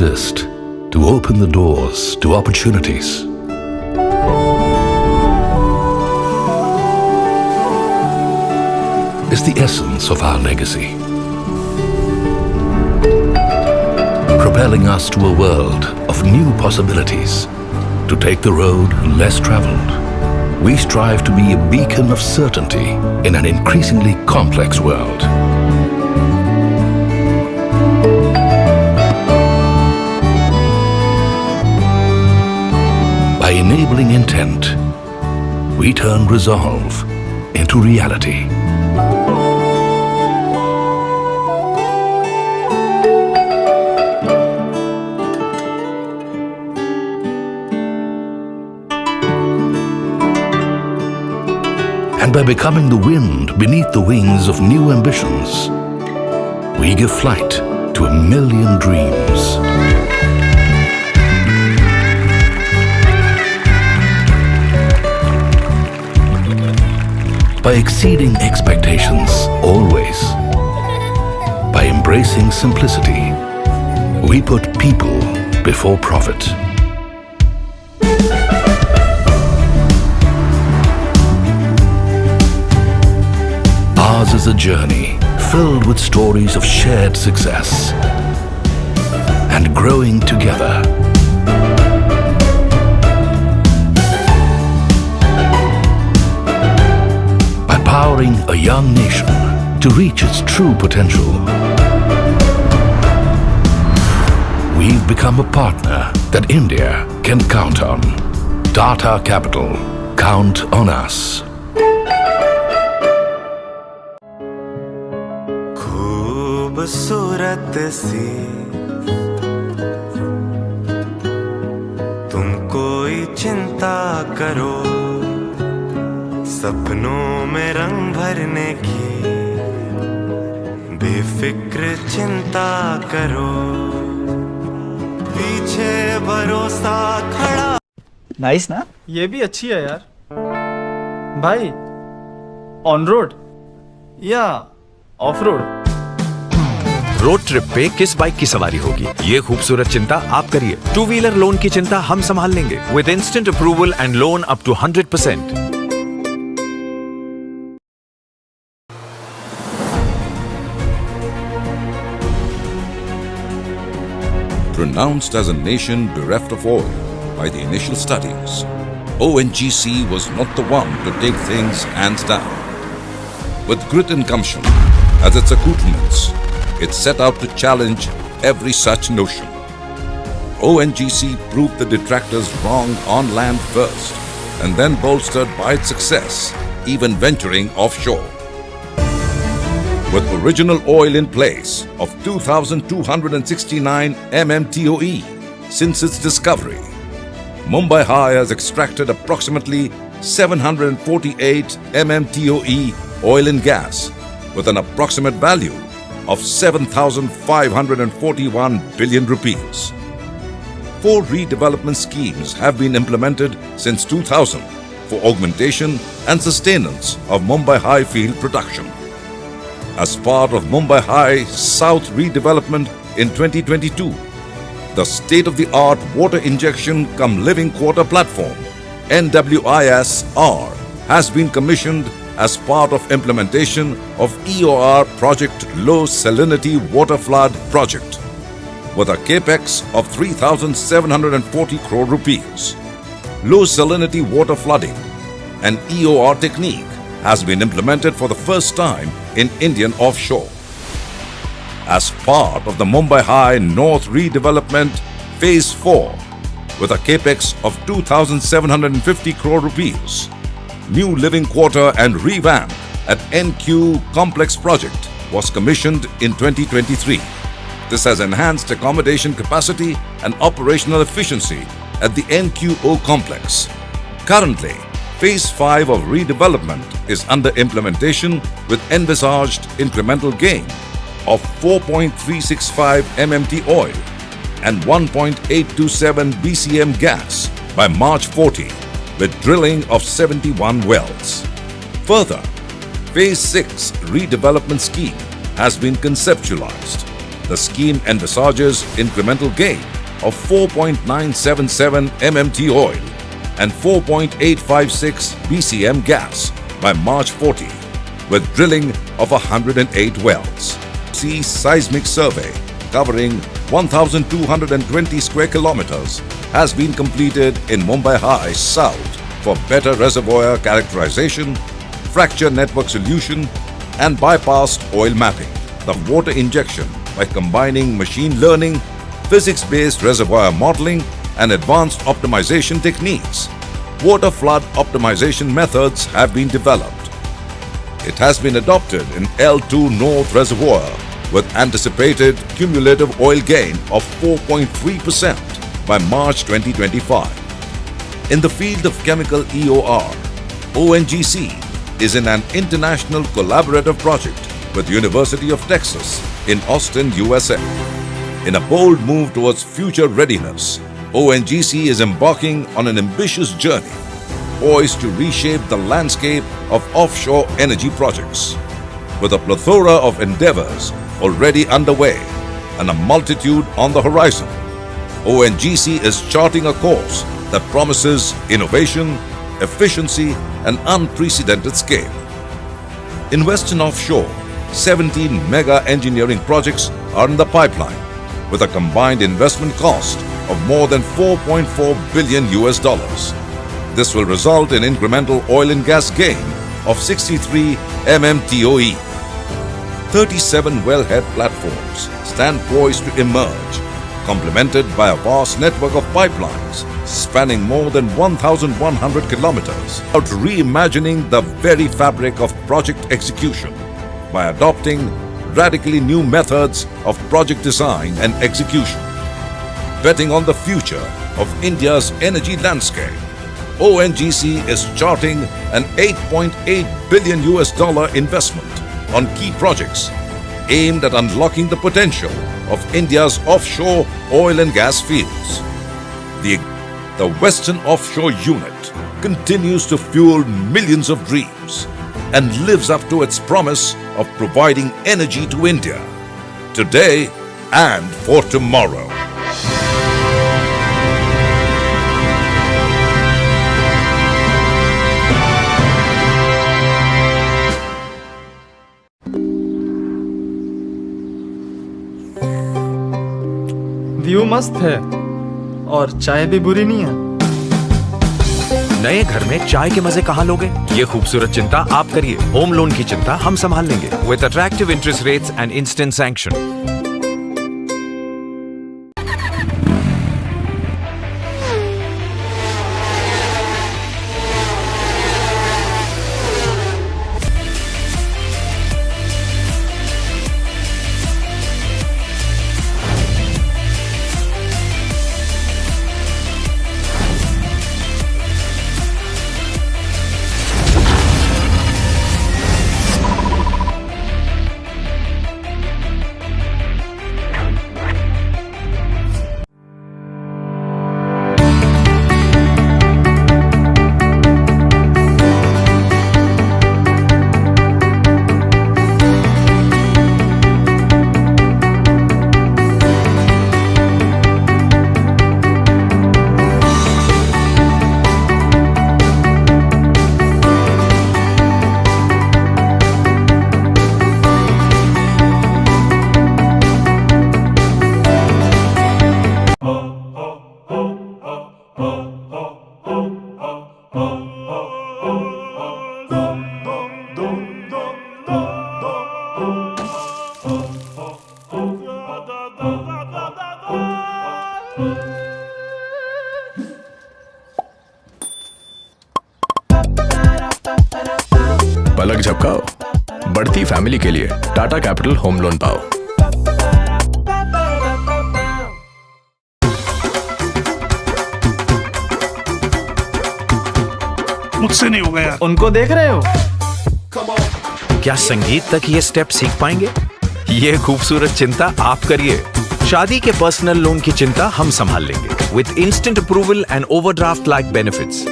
exist to open the doors to opportunities. Is the essence of our legacy. Propelling us to a world of new possibilities, to take the road less traveled. We strive to be a beacon of certainty in an increasingly complex world. By enabling intent, we turn resolve into reality. And by becoming the wind beneath the wings of new ambitions, we give flight to a million dreams. By exceeding expectations always, by embracing simplicity, we put people before profit. Ours is a journey filled with stories of shared success and growing together. By powering a young nation to reach its true potential, we've become a partner that India can count on. Tata Capital, count on us. खूबसूरत सी तुम कोई चिंता करो सपनों में रंग भरने की बेफिक्र चिंता करो पीछे भरोसा खड़ा। नाइस ना? ये भी अच्छी है यार भाई। ऑन रोड या ऑफ रोड? रोड ट्रिप पे किस बाइक की सवारी होगी, ये खूबसूरत चिंता आप करिए। टू व्हीलर लोन की चिंता हम संभाल लेंगे with instant approval and loan up to 100%। Pronounced as a nation bereft of oil by the initial studies, ONGC was not the one to take things hands down. With grit and gumption as its accoutrements, it set out to challenge every such notion. ONGC proved the detractors wrong on land first, and then bolstered by its success, even venturing offshore. With original oil in place of 2,269 mmTOE since its discovery, Mumbai High has extracted approximately 748 mmTOE oil and gas with an approximate value of 7,541 billion rupees. 4 redevelopment schemes have been implemented since 2000 for augmentation and sustenance of Mumbai High field production. As part of Mumbai High South redevelopment in 2022, the state-of-the-art water injection cum living quarter platform NWIS-R has been commissioned as part of implementation of EOR project Low Salinity Water Flood project with a capex of 3,740 crore rupees. Low salinity water flooding, an EOR technique, has been implemented for the first time in Indian offshore. As part of the Mumbai High North redevelopment phase 4 with a capex of 2,750 crore rupees, new living quarter and revamp at NQ Complex project was commissioned in 2023. This has enhanced accommodation capacity and operational efficiency at the NQO complex. Currently, Phase 5 of redevelopment is under implementation with envisaged incremental gain of 4.365 MMT oil and 1.827 BCM gas by March 40 with drilling of 71 wells. Further, Phase 6 redevelopment scheme has been conceptualized. The scheme envisages incremental gain of 4.977 MMT oil and 4.856 BCM gas by March 40, with drilling of 108 wells. Sea seismic survey covering 1,220 square kilometers has been completed in Mumbai High South for better reservoir characterization, fracture network solution, and bypassed oil mapping. The water injection by combining machine learning, physics-based reservoir modeling, and advanced optimization techniques. Water flood optimization methods have been developed. It has been adopted in L2 North Reservoir with anticipated cumulative oil gain of 4.3% by March 2025. In the field of chemical EOR, ONGC is in an international collaborative project with the University of Texas in Austin, USA. In a bold move towards future readiness, ONGC is embarking on an ambitious journey, poised to reshape the landscape of offshore energy projects. With a plethora of endeavors already underway and a multitude on the horizon, ONGC is charting a course that promises innovation, efficiency, and unprecedented scale. In Western Offshore, 17 mega engineering projects are in the pipeline, with a combined investment cost of more than $4.4 billion. This will result in incremental oil and gas gain of 63 MMTOE. 37 wellhead platforms stand poised to emerge, complemented by a vast network of pipelines spanning more than 1,100 kilometers, out reimagining the very fabric of project execution by adopting radically new methods of project design and execution. Betting on the future of India's energy landscape, ONGC is charting an $8.8 billion investment on key projects aimed at unlocking the potential of India's offshore oil and gas fields. The Western Offshore Unit continues to fuel millions of dreams and lives up to its promise of providing energy to India today and for tomorrow. View मस्त है और चाय भी बुरी नहीं है। नए घर में चाय के मजे कहाँ लोगे? ये खूबसूरत चिंता आप करिए। होम लोन की चिंता हम संभाल लेंगे with attractive interest rates and instant sanction. पलक झपकाओ, बढ़ती फैमिली के लिए टाटा कैपिटल होम लोन पाओ। मुझसे नहीं होगा यार। उनको देख रहे हो? क्या संगीत तक ये स्टेप सीख पाएंगे? ये खूबसूरत चिंता आप करिए। शादी के पर्सनल लोन की चिंता हम संभाल लेंगे with instant approval and overdraft like benefits.